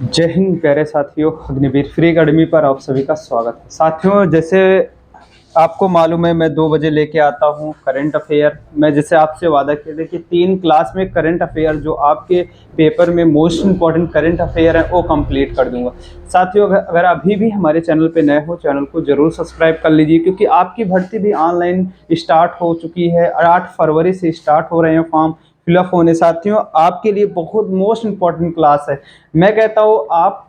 जय हिंद प्यारे साथियों, अग्निवीर फ्री अकेडमी पर आप सभी का स्वागत है। साथियों, जैसे आपको मालूम है मैं 2 बजे लेके आता हूँ करंट अफेयर। मैं जैसे आपसे वादा किया था कि 3 क्लास में करंट अफेयर जो आपके पेपर में मोस्ट इम्पॉर्टेंट करंट अफेयर है वो कंप्लीट कर दूंगा। साथियों, अगर अभी भी हमारे चैनल पे नए हो, चैनल को जरूर सब्सक्राइब कर लीजिए, क्योंकि आपकी भर्ती भी ऑनलाइन स्टार्ट हो चुकी है और 8 फरवरी से स्टार्ट हो रहे हैं फॉर्म फिलअप होने। साथियों, आपके लिए बहुत मोस्ट इम्पॉर्टेंट क्लास है। मैं कहता हूँ आप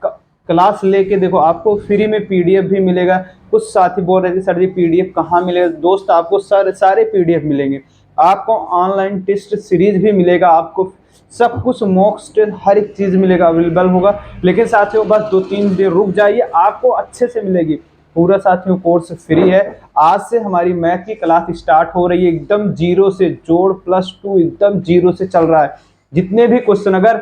क्लास लेके देखो, आपको फ्री में पीडीएफ भी मिलेगा। कुछ साथी बोल रहे थे सर जी पीडीएफ कहाँ मिलेगा। दोस्त, आपको सारे पीडीएफ मिलेंगे। आपको ऑनलाइन टेस्ट सीरीज भी मिलेगा, आपको सब कुछ मॉक टेस्ट हर एक चीज़ मिलेगा, अवेलेबल होगा। लेकिन साथियों बस 2-3 दिन रुक जाइए, आपको अच्छे से मिलेगी। पूरा साथियों कोर्स फ्री है। आज से हमारी मैथ की क्लास स्टार्ट हो रही है, एकदम जीरो से, जोड़ प्लस टू एकदम जीरो से चल रहा है। जितने भी क्वेश्चन, अगर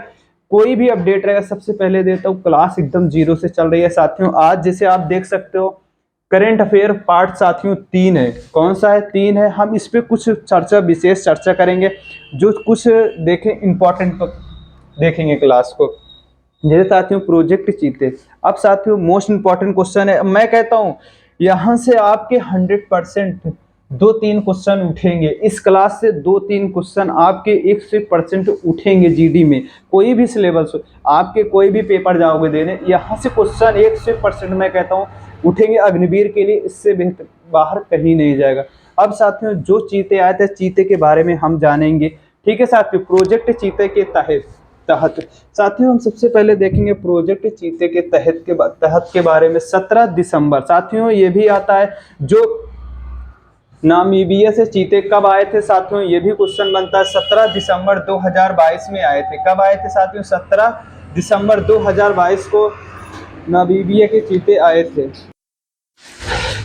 कोई भी अपडेट रहेगा सबसे पहले देता हूँ। क्लास एकदम जीरो से चल रही है साथियों। आज जैसे आप देख सकते हो करंट अफेयर पार्ट साथियों 3 है। कौन सा है? 3 है। हम इस पे कुछ चर्चा, विशेष चर्चा करेंगे, जो कुछ देखें इंपॉर्टेंट देखेंगे क्लास को। जैसे साथियों प्रोजेक्ट चीते। अब साथियों मोस्ट इंपॉर्टेंट क्वेश्चन है। मैं कहता हूँ यहाँ से आपके 100% 2-3 क्वेश्चन उठेंगे। इस क्लास से 2-3 क्वेश्चन आपके 100% उठेंगे। जीडी में कोई भी सिलेबस हो, आपके कोई भी पेपर जाओगे देने, यहाँ से क्वेश्चन 100% मैं कहता हूँ उठेंगे। अग्निवीर के लिए इससे बेहतर बाहर कहीं नहीं जाएगा। अब साथियों जो चीते आए थे, चीते के बारे में हम जानेंगे। ठीक है साथियों, प्रोजेक्ट चीते के तहत साथियों हम सबसे पहले देखेंगे प्रोजेक्ट चीते के तहत के बारे में। 17 दिसंबर साथियों ये भी आता है। जो नामीबिया से चीते कब आए थे साथियों, ये भी क्वेश्चन बनता है। 17 दिसंबर 2022 में आए थे। कब आए थे साथियों? 17 दिसंबर 2022 को नामीबिया के चीते आए थे।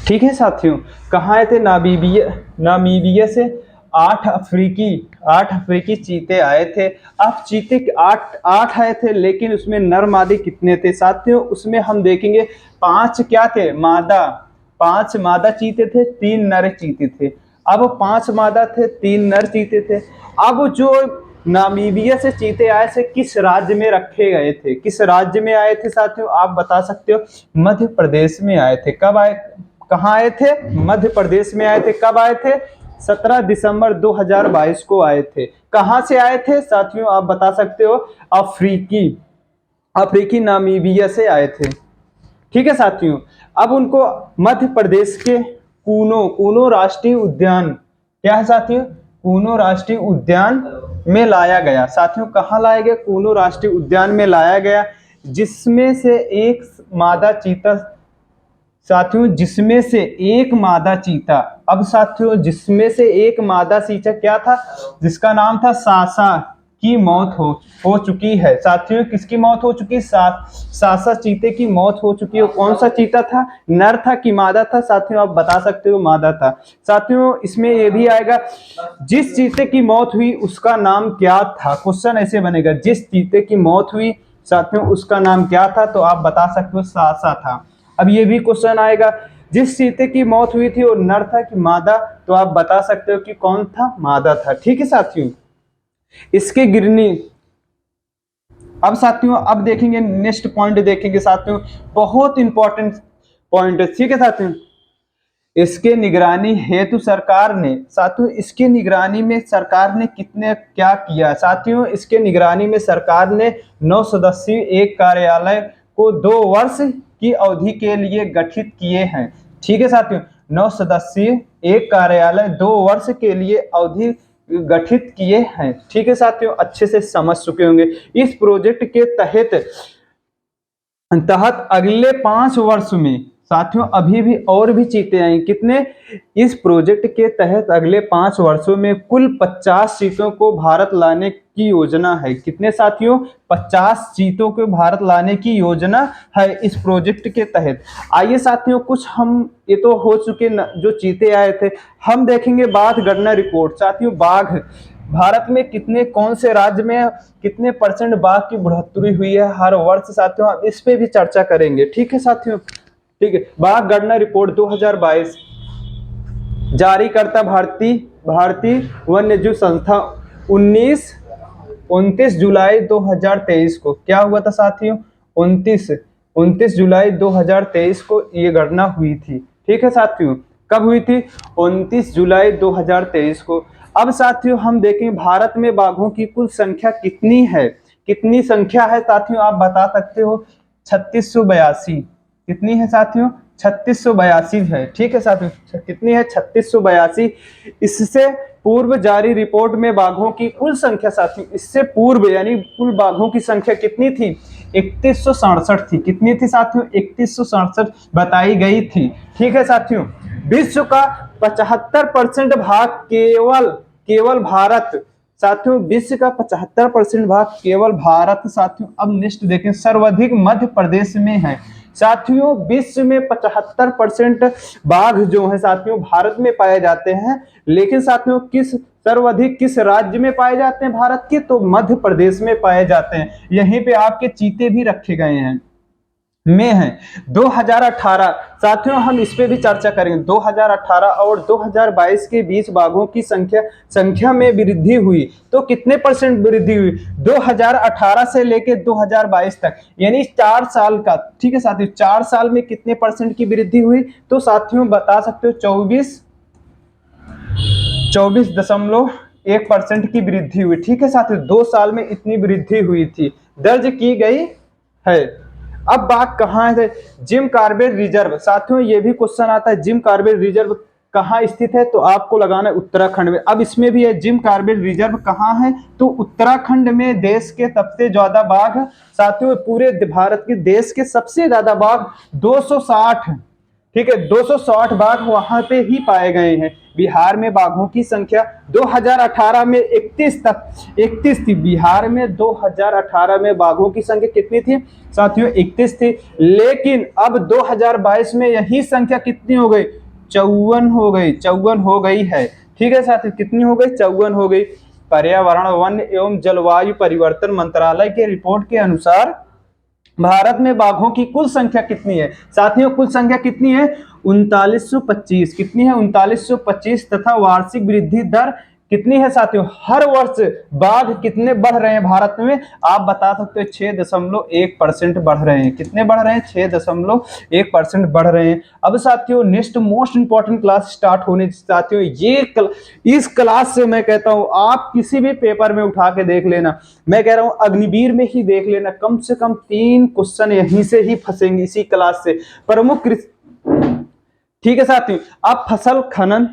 ठीक है साथियों, कहाँ आए थे? नामीबिया से 8 अफ्रीकी चीते आए थे। अब चीते 8 आए थे, लेकिन उसमें नर मादे कितने थे साथियों? उसमें हम देखेंगे 5 क्या थे? 5 मादा चीते थे, 3 नर चीते थे। अब 5 मादा थे, 3 नर चीते थे। अब जो नामीबिया से चीते आए थे, किस राज्य में रखे गए थे? किस राज्य में आए थे साथियों? आप बता सकते हो। मध्य प्रदेश में आए थे। कब आए? कहाँ आए थे? मध्य प्रदेश में आए थे। कब आए थे? 17 दिसंबर 2022 को आए थे। कहाँ से आए थे साथियों? आप बता सकते हो। अफ्रीकी नामीबिया से आए थे। ठीक है साथियों, अब उनको मध्य प्रदेश के कूनो राष्ट्रीय उद्यान, क्या है साथियों? कूनो राष्ट्रीय उद्यान में लाया गया। साथियों कहाँ लाया गया? कूनो राष्ट्रीय उद्यान में लाया गया, जिसमें से एक मादा चीता साथियों, जिसमें से एक मादा चीता। अब साथियों जिसमें से एक मादा चीता क्या था? जिसका नाम था सासा, की मौत हो चुकी है। साथियों किसकी मौत हो चुकी? सासा चीते की मौत हो चुकी है। कौन सा चीता था? नर था कि मादा था साथियों? आप बता सकते हो। मादा था। साथियों इसमें यह भी आएगा, जिस चीते की मौत हुई उसका नाम क्या था? क्वेश्चन ऐसे बनेगा, जिस चीते की मौत हुई साथियों उसका नाम क्या था? तो आप बता सकते हो सासा था। अब ये भी क्वेश्चन आएगा, जिस चीते की मौत हुई थी वो नर था कि मादा? तो आप बता सकते हो कि कौन था? मादा था। ठीक है साथियों, इसके गिरनी। अब साथियों अब देखेंगे, नेक्स्ट पॉइंट देखेंगे साथियों, बहुत इंपॉर्टेंट पॉइंट है। ठीक है साथियों, इसके निगरानी हेतु सरकार ने, साथियों इसके निगरानी में सरकार ने कितने क्या किया साथियों? इसके निगरानी में सरकार ने 9 सदस्यीय एक कार्यालय को 2 वर्ष की अवधि के लिए गठित किए हैं। ठीक है साथियों, 9 सदस्यीय एक कार्यालय 2 वर्ष के लिए अवधि गठित किए हैं। ठीक है साथियों, अच्छे से समझ चुके होंगे। इस प्रोजेक्ट के तहत अगले 5 वर्ष में साथियों अभी भी और भी चीते आएंगे। कितने? इस प्रोजेक्ट के तहत अगले 5 वर्षों में कुल 50 चीतों को भारत लाने की योजना है। कितने साथियों? 50 चीतों को भारत लाने की योजना है इस प्रोजेक्ट के तहत। आइए साथियों, कुछ हम ये तो हो चुके जो चीते आए थे, हम देखेंगे बाघ गणना रिपोर्ट। साथियों बाघ भारत में कितने, कौन से राज्य में कितने % बाघ की बढ़ोतरी हुई है हर वर्ष साथियों, इस पे भी चर्चा करेंगे। ठीक है साथियों, ठीक है। बाघ गणना रिपोर्ट 2022 जारी करता भारतीय वन्यजीव संस्था। 19 29 जुलाई 2023 को क्या हुआ था साथियों, 29 जुलाई 2023 को ये गणना हुई थी। ठीक है साथियों, कब हुई थी, 29 जुलाई 2023 को। अब साथियों हम देखें भारत में बाघों की कुल संख्या कितनी है, कितनी संख्या है साथियों, आप बता सकते हो 3682। कितनी है साथियों, 3682 है। ठीक है साथियों, कितनी है, 3682। इससे पूर्व जारी रिपोर्ट में बाघों की कुल संख्या साथियों, इससे पूर्व यानी कुल बाघों की संख्या कितनी थी, 3167 थी। कितनी थी साथियों, 3167 बताई गई थी। ठीक है साथियों, विश्व का 75% भाग केवल भारत, साथियों विश्व का 75% भाग केवल भारत। साथियों अब नेक्स्ट देखें, सर्वाधिक मध्य प्रदेश में है। साथियों विश्व में 75% बाघ जो है साथियों भारत में पाए जाते हैं, लेकिन साथियों किस सर्वाधिक किस राज्य में पाए जाते हैं भारत के, तो मध्य प्रदेश में पाए जाते हैं। यहीं पे आपके चीते भी रखे गए हैं में है। 2018 साथियों हम इस पे भी चर्चा करेंगे, 2018 और 2022 के बीच बाघों की संख्या में वृद्धि हुई, तो कितने % वृद्धि हुई, 2018 से लेके 2022 तक, यानी 4 साल का। ठीक है साथियों, 4 साल में कितने % की वृद्धि हुई, तो साथियों बता सकते हो 24.1% की वृद्धि हुई। ठीक है साथियों, 2 साल में इतनी वृद्धि हुई थी, दर्ज की गई है। अब बात कहाँ है, जिम कॉर्बेट रिजर्व। साथियों ये भी क्वेश्चन आता है, जिम कॉर्बेट रिजर्व कहाँ स्थित है, तो आपको लगाना है उत्तराखंड में। अब इसमें भी है, जिम कॉर्बेट रिजर्व कहाँ है, तो उत्तराखंड में। देश के सबसे ज्यादा बाघ साथियों, पूरे भारत के देश के सबसे ज्यादा बाघ 260, ठीक है 260 बाघ वहां पे ही पाए गए हैं। बिहार में बाघों की संख्या 2018 में 31 थी। बिहार में 2018 में बाघों की संख्या कितनी थी साथियों, 31 थी। लेकिन अब 2022 में यही संख्या कितनी हो गई, 54 हो गई है। ठीक है साथियों, कितनी हो गई, 54 हो गई। पर्यावरण वन एवं जलवायु परिवर्तन मंत्रालय के रिपोर्ट के अनुसार भारत में बाघों की कुल संख्या कितनी है साथियों, कुल संख्या कितनी है, 3925। कितनी है, 3925। तथा वार्षिक वृद्धि दर कितनी है साथियों, हर वर्ष बाघ कितने बढ़ रहे हैं भारत में, आप बता सकते हो 6.1% बढ़ रहे हैं। कितने बढ़ रहे हैं, 6.1% बढ़ रहे हैं। अब साथियों next most important class start होने साथियों, इस क्लास से मैं कहता हूं आप किसी भी पेपर में उठा के देख लेना, मैं कह रहा हूं अग्निवीर में ही देख लेना, कम से कम 3 क्वेश्चन यहीं से ही फंसेंगे इसी क्लास से। प्रमुख ठीक है साथियों, अब फसल खनन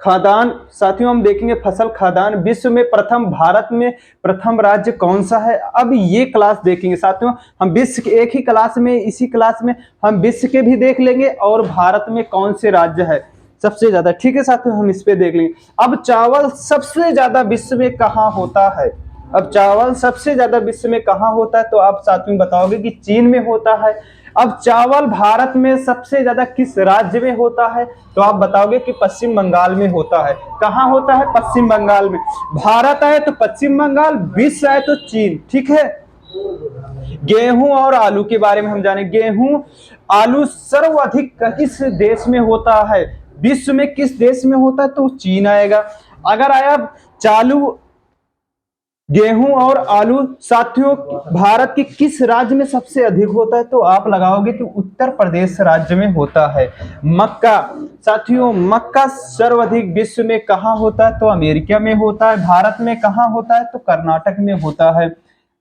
खादान साथियों हम देखेंगे, फसल खादान विश्व में प्रथम, भारत में प्रथम राज्य कौन सा है, अब ये क्लास देखेंगे साथियों हम। विश्व के एक ही क्लास में, इसी क्लास में हम विश्व के भी देख लेंगे और भारत में कौन से राज्य है सबसे ज्यादा। ठीक है साथियों, हम इस पे देख लेंगे। अब चावल सबसे ज्यादा विश्व में कहाँ होता है, अब चावल सबसे ज्यादा विश्व में कहाँ होता है, तो आप साथियों बताओगे कि चीन में होता है। अब चावल भारत में सबसे ज्यादा किस राज्य में होता है, तो आप बताओगे कि पश्चिम बंगाल में होता है। कहाँ होता है, पश्चिम बंगाल में। भारत है तो पश्चिम बंगाल, विश्व है तो चीन। ठीक है, गेहूं और आलू के बारे में हम जाने। गेहूं आलू सर्वाधिक किस देश में होता है, विश्व में किस देश में होता है, तो चीन आएगा। अगर आया चालू गेहूं और आलू साथियों भारत के किस राज्य में सबसे अधिक होता है, तो आप लगाओगे कि उत्तर प्रदेश राज्य में होता है। मक्का साथियों, मक्का सर्वाधिक विश्व में कहाँ होता है, तो अमेरिका में होता है। भारत में कहाँ होता है, तो कर्नाटक में होता है।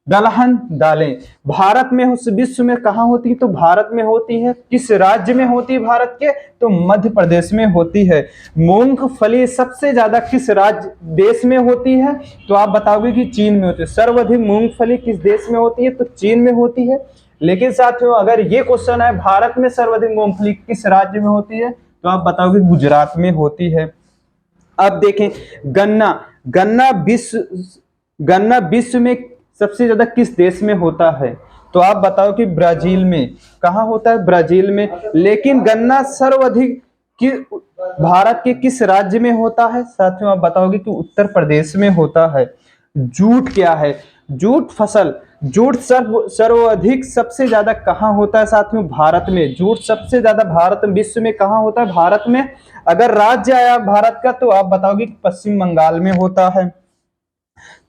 दलहन दालें भारत में विश्व में कहाँ होती है, तो भारत में होती है। किस राज्य में होती है भारत के, तो मध्य प्रदेश में होती है। मूंगफली सबसे ज्यादा किस राज्य देश में होती है, तो आप बताओगे कि चीन में होती है। सर्वाधिक मूंगफली किस देश में होती है, तो चीन में होती है। लेकिन साथियों अगर ये क्वेश्चन है भारत में सर्वाधिक मूंगफली किस राज्य में होती है, तो आप बताओगे गुजरात में होती है। अब देखें गन्ना विश्व में सबसे ज्यादा किस देश में होता है, तो आप बताओ कि ब्राजील में। कहाँ होता है, ब्राजील में। लेकिन गन्ना सर्वाधिक भारत के किस राज्य में होता है, साथियों आप बताओगे कि उत्तर प्रदेश में होता है। जूट क्या है, जूट फसल, जूट सर्वाधिक सबसे ज्यादा कहाँ होता है साथियों, भारत में। जूट सबसे ज्यादा भारत विश्व में कहाँ होता है, भारत में। अगर राज्य आया भारत का, तो आप बताओगे कि पश्चिम बंगाल में होता है।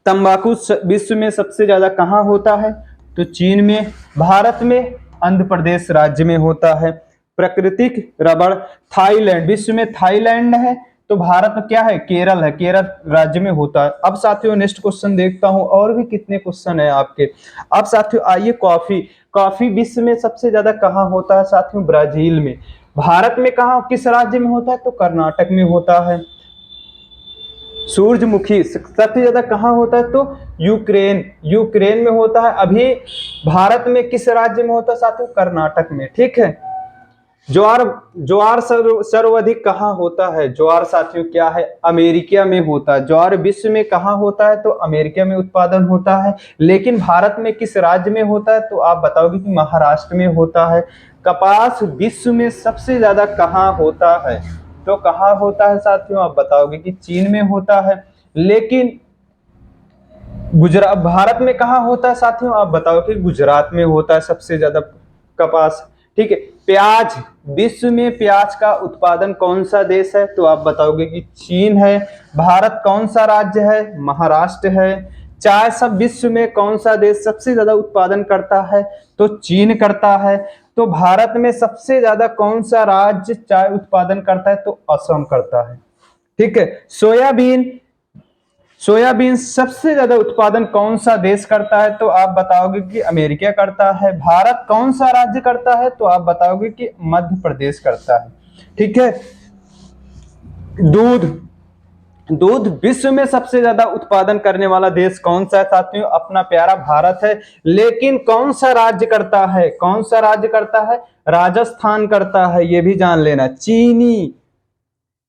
तंबाकू विश्व में सबसे ज्यादा कहाँ होता है? तो चीन में। भारत में आंध्र प्रदेश राज्य में होता है। प्राकृतिक रबड़ थाईलैंड, विश्व में थाईलैंड है, तो भारत में क्या है? केरल है, केरल राज्य में होता है। अब साथियों नेक्स्ट क्वेश्चन देखता हूं, और भी कितने क्वेश्चन है आपके। अब साथियों आइए, कॉफी, कॉफी विश्व में सबसे ज्यादा कहाँ होता है? साथियों ब्राजील में। भारत में कहाँ, किस राज्य में होता है? तो कर्नाटक में होता है। सूरजमुखी सबसे ज्यादा कहाँ होता है? तो यूक्रेन, यूक्रेन में होता है। अभी भारत में किस राज्य में होता है? साथियों कर्नाटक में। ठीक है। ज्वार, ज्वार सर्वाधिक कहाँ होता है? ज्वार साथियों क्या है? अमेरिका में होता है। ज्वार विश्व में कहाँ होता है? तो अमेरिका में उत्पादन होता है। लेकिन भारत में किस राज्य में होता है? तो आप बताओगे कि महाराष्ट्र में होता है। कपास विश्व में सबसे ज्यादा कहाँ होता है? तो कहाँ होता है साथियों? आप बताओगे कि चीन में होता है। लेकिन गुजरात, भारत में कहाँ होता है साथियों? आप बताओ कि गुजरात में होता है सबसे ज्यादा कपास। ठीक है। प्याज, विश्व में प्याज का उत्पादन कौन सा देश है? तो आप बताओगे कि चीन है। भारत कौन सा राज्य है? महाराष्ट्र है। चाय सब विश्व में कौन सा देश सबसे ज्यादा उत्पादन करता है? तो चीन करता है। तो भारत में सबसे ज्यादा कौन सा राज्य चाय उत्पादन करता है? तो असम करता है। ठीक है। सोयाबीन, सोयाबीन सबसे ज्यादा उत्पादन कौन सा देश करता है? तो आप बताओगे कि अमेरिका करता है। भारत कौन सा राज्य करता है? तो आप बताओगे कि मध्य प्रदेश करता है। ठीक है। दूध, दूध विश्व में सबसे ज्यादा उत्पादन करने वाला देश कौन सा है साथियों? अपना प्यारा भारत है। लेकिन कौन सा राज्य करता है? कौन सा राज्य करता है? राजस्थान करता है, ये भी जान लेना। चीनी,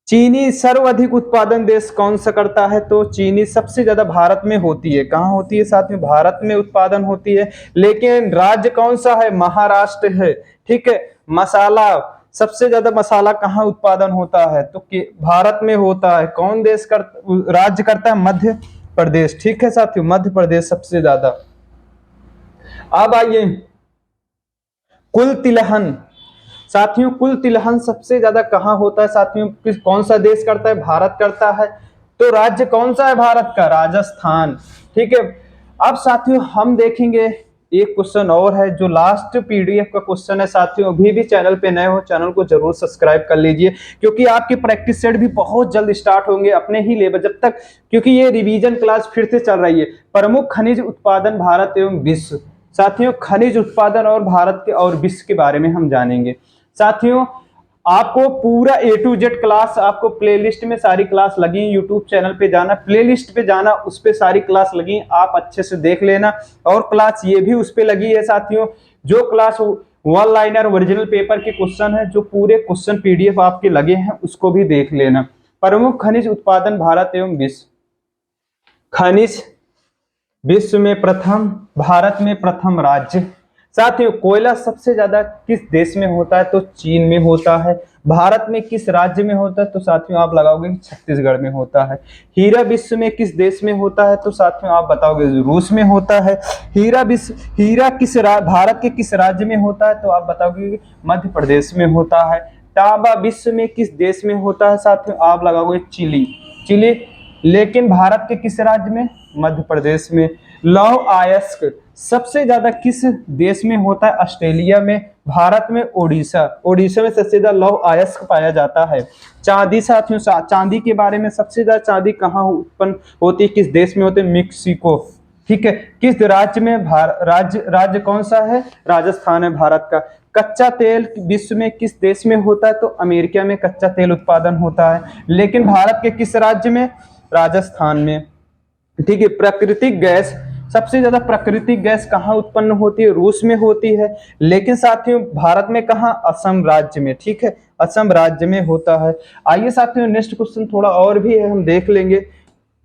चीनी सर्वाधिक उत्पादन देश कौन सा करता है? तो चीनी सबसे ज्यादा भारत में होती है। कहाँ होती है साथियों? भारत में उत्पादन होती है। लेकिन राज्य कौन सा है? महाराष्ट्र है। ठीक है। मसाला, सबसे ज्यादा मसाला कहाँ उत्पादन होता है? तो भारत में होता है। कौन देश राज्य करता है? मध्य प्रदेश। ठीक है साथियों, मध्य प्रदेश सबसे ज्यादा। अब आइए, कुल तिलहन, साथियों कुल तिलहन सबसे ज्यादा कहाँ होता है साथियों? कौन सा देश करता है? भारत करता है। तो राज्य कौन सा है भारत का? राजस्थान। ठीक है। अब साथियों हम देखेंगे एक क्वेश्चन और है, जो लास्ट पीडीएफ का क्वेश्चन है साथियों। अभी भी चैनल पे नए हो, चैनल को जरूर सब्सक्राइब कर लीजिए, क्योंकि आपके प्रैक्टिस सेट भी बहुत जल्द स्टार्ट होंगे अपने ही लेवल, जब तक, क्योंकि ये रिवीजन क्लास फिर से चल रही है। प्रमुख खनिज उत्पादन भारत एवं विश्व। साथियों खनिज उत्पादन और भारत के और विश्व के बारे में हम जानेंगे। साथियों आपको पूरा A to Z क्लास, आपको प्लेलिस्ट में सारी क्लास लगी, यूट्यूब चैनल पे जाना, प्लेलिस्ट पे जाना, उस पे सारी क्लास लगी, आप अच्छे से देख लेना। और क्लास ये भी उस पे लगी है साथियों, जो class one liner original paper के क्वेश्चन है, जो पूरे क्वेश्चन पीडीएफ आपके लगे हैं, उसको भी देख लेना। प्रमुख खनिज उत्पादन भारत एवं विश्व। खनिज विश्व में प्रथम, भारत में प्रथम राज्य। साथियों कोयला सबसे ज्यादा किस देश में होता है? तो चीन में होता है। भारत में किस राज्य में होता है? तो साथियों आप लगाओगे छत्तीसगढ़ में होता है। हीरा विश्व में किस देश में होता है? तो साथियों आप बताओगे रूस में होता है। हीरा विश्व, हीरा भारत के किस राज्य में होता है? तो आप बताओगे मध्य प्रदेश में होता है। तांबा विश्व में किस देश में होता है? साथियों आप लगाओगे चिली, चिली। लेकिन भारत के किस राज्य में? मध्य प्रदेश में। लौह अयस्क सबसे ज्यादा किस देश में होता है? ऑस्ट्रेलिया में। भारत में ओडिशा, ओडिशा में सबसे ज्यादा लौह अयस्क पाया जाता है। चांदी साथियों, चांदी के बारे में, सबसे ज्यादा चांदी कहाँ उत्पन्न होती है, किस देश में होती है? मेक्सिको। ठीक है। किस राज्य में? राज्य कौन सा है? राजस्थान है भारत का। कच्चा तेल विश्व में किस देश में होता है? तो अमेरिका में कच्चा तेल उत्पादन होता है। लेकिन भारत के किस राज्य में? राजस्थान में। ठीक है। प्राकृतिक गैस, सबसे ज्यादा प्राकृतिक गैस कहाँ उत्पन्न होती है? रूस में होती है। लेकिन साथियों भारत में कहाँ? असम राज्य में। ठीक है, असम राज्य में होता है। आइए साथियों नेक्स्ट क्वेश्चन थोड़ा और भी है, हम देख लेंगे।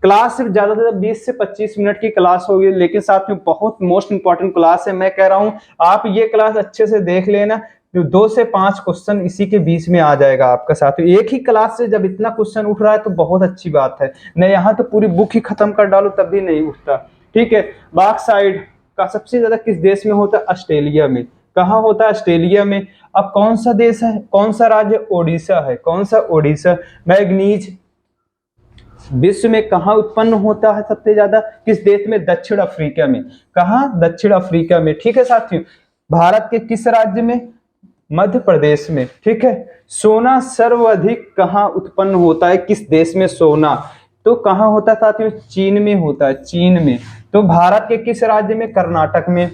क्लास सिर्फ ज्यादा से ज्यादा 20 से 25 मिनट की क्लास होगी, लेकिन साथियों बहुत मोस्ट इंपॉर्टेंट क्लास है। मैं कह रहा हूं आप ये क्लास अच्छे से देख लेना, तो 2 से 5 क्वेश्चन इसी के बीच में आ जाएगा आपका। साथियों एक ही क्लास से जब इतना क्वेश्चन उठ रहा है तो बहुत अच्छी बात है, नहीं यहाँ तो पूरी बुक ही खत्म कर डालो तब भी नहीं उठता। ठीक है। बॉक्साइट का सबसे ज्यादा किस देश में होता है? ऑस्ट्रेलिया में। कहाँ होता है? ऑस्ट्रेलिया में। अब कौन सा देश है, कौन सा राज्य? ओडिशा है। कौन सा? ओडिशा। मैग्नीज, विश्व में कहाँ उत्पन्न होता है सबसे ज्यादा, किस देश में, दक्षिण अफ्रीका में। कहाँ, दक्षिण अफ्रीका में। ठीक है साथियों, भारत के किस राज्य में, मध्य प्रदेश में। ठीक है, सोना सर्वाधिक कहाँ उत्पन्न होता है, किस देश में सोना, तो कहाँ होता है साथियों, चीन में होता है, चीन में। तो भारत के किस राज्य में, कर्नाटक में।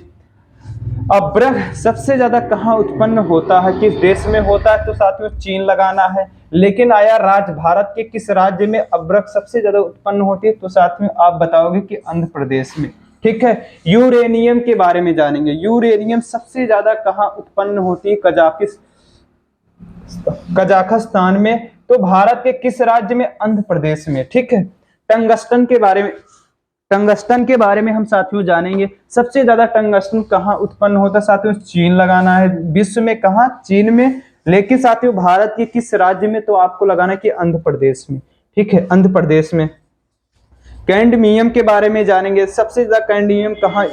अभ्रक सबसे ज्यादा कहाँ उत्पन्न होता है, किस देश में होता है, तो साथियों चीन लगाना है। लेकिन आया राज्य, भारत के किस राज्य में अभ्रक सबसे ज्यादा उत्पन्न होती है, तो साथियों आप बताओगे कि आंध्र प्रदेश में। ठीक है, यूरेनियम के बारे में जानेंगे। यूरेनियम सबसे ज्यादा कहाँ उत्पन्न होती है, कजाकिस्तान में। तो भारत के किस राज्य में, आंध्र प्रदेश में। ठीक है, टंगस्टन के बारे में, टंगस्टन के बारे में हम साथियों जानेंगे। सबसे ज्यादा टंगस्टन कहाँ उत्पन्न होता है साथियों, चीन लगाना है। विश्व में कहाँ, चीन में। लेकिन साथियों भारत के किस राज्य में, तो आपको लगाना है कि आंध्र प्रदेश में। ठीक है, आंध्र प्रदेश में। कैडमियम के बारे में जानेंगे। सबसे ज्यादा कैडमियम कहाँ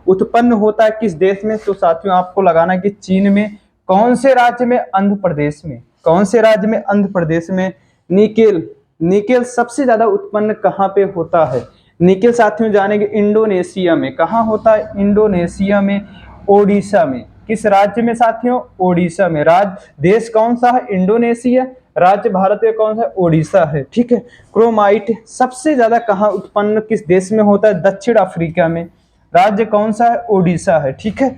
उत्पन्न होता है, किस देश में, तो साथियों आपको लगाना है कि चीन में। कौन से राज्य में, आंध्र प्रदेश में। कौन से राज्य में, आंध्र प्रदेश में। निकेल, निकेल सबसे ज्यादा उत्पन्न कहाँ पे होता है, निकेल साथियों जानेंगे इंडोनेशिया में। कहाँ होता है, इंडोनेशिया में, ओडिशा में। किस राज्य में साथियों, ओडिशा में। राज्य, देश कौन सा है, इंडोनेशिया। राज्य भारत में कौन सा है, ओडिशा है। ठीक है, क्रोमाइट सबसे ज्यादा कहाँ उत्पन्न, किस देश में होता है, दक्षिण अफ्रीका में। राज्य कौन सा है, ओडिशा है। ठीक है,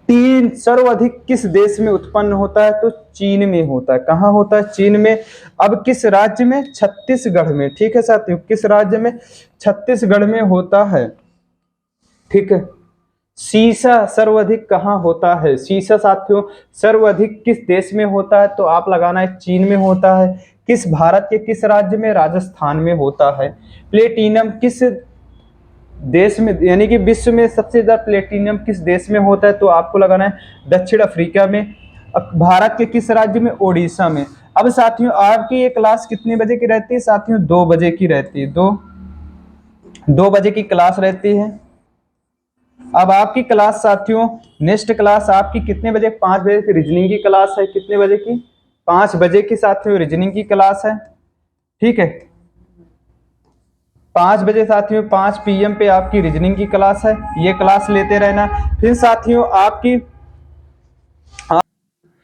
तीन सर्वाधिक किस देश में उत्पन्न होता है, तो चीन में होता है। कहाँ होता है, चीन में। अब किस राज्य में, छत्तीसगढ़ में। ठीक है साथियों, किस राज्य में, छत्तीसगढ़ में होता है। ठीक है, सीसा सर्वाधिक कहाँ होता है, सीसा साथियों सर्वाधिक किस देश में होता है, तो आप लगाना है चीन में होता है। किस, भारत के किस राज्य में, राजस्थान में होता है। प्लेटिनम किस देश में, यानी कि विश्व में सबसे ज्यादा प्लेटिनम किस देश में होता है, तो आपको लगाना है दक्षिण अफ्रीका में। भारत के किस राज्य में, ओडिशा में। अब साथियों आपकी ये क्लास कितने बजे की रहती है साथियों, 2 बजे की रहती है। 2 बजे की क्लास रहती है। अब आपकी क्लास साथियों, नेक्स्ट क्लास आपकी कितने बजे, 5 बजे की रीजनिंग की क्लास है। कितने बजे की, 5 बजे की साथियों रीजनिंग की क्लास है। ठीक है, 5 बजे साथियों, 5 PM पे आपकी रीजनिंग की क्लास है। ये क्लास लेते रहना। फिर साथियों आपकी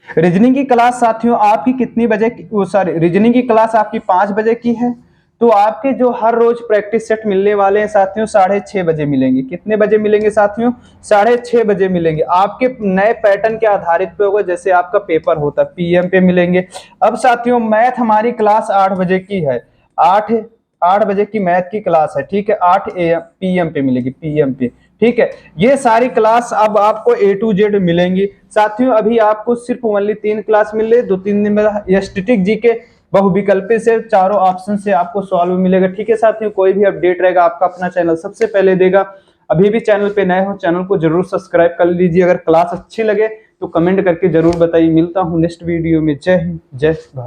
रीजनिंग की क्लास साथियों आपकी कितनी बजे, सॉरी रीजनिंग की क्लास आपकी 5 बजे की है। तो आपके जो हर रोज प्रैक्टिस सेट मिलने वाले हैं साथियों, 6:30 बजे मिलेंगे। कितने बजे मिलेंगे साथियों, 6:30 बजे मिलेंगे। आपके नए पैटर्न के आधारित पे होगा, जैसे आपका पेपर होता है PM पे मिलेंगे। अब साथियों मैथ हमारी क्लास 8 बजे की है। 8 बजे की मैथ की क्लास है। ठीक है, 8 PM पे मिलेगी, PM पे। ठीक है, ये सारी क्लास अब आपको A to Z मिलेंगी साथियों। अभी आपको सिर्फ ओनली 3 क्लास मिल रही है। 2-3 दिन में स्टैटिक जीके बहुविकल्पी से चारों ऑप्शन से आपको सॉल्व मिलेगा। ठीक है साथियों, कोई भी अपडेट रहेगा आपका अपना चैनल सबसे पहले देगा। अभी भी चैनल पे नए हो, चैनल को जरूर सब्सक्राइब कर लीजिए। अगर क्लास अच्छी लगे तो कमेंट करके जरूर बताइए। मिलता हूँ नेक्स्ट वीडियो में। जय हिंद, जय भारत।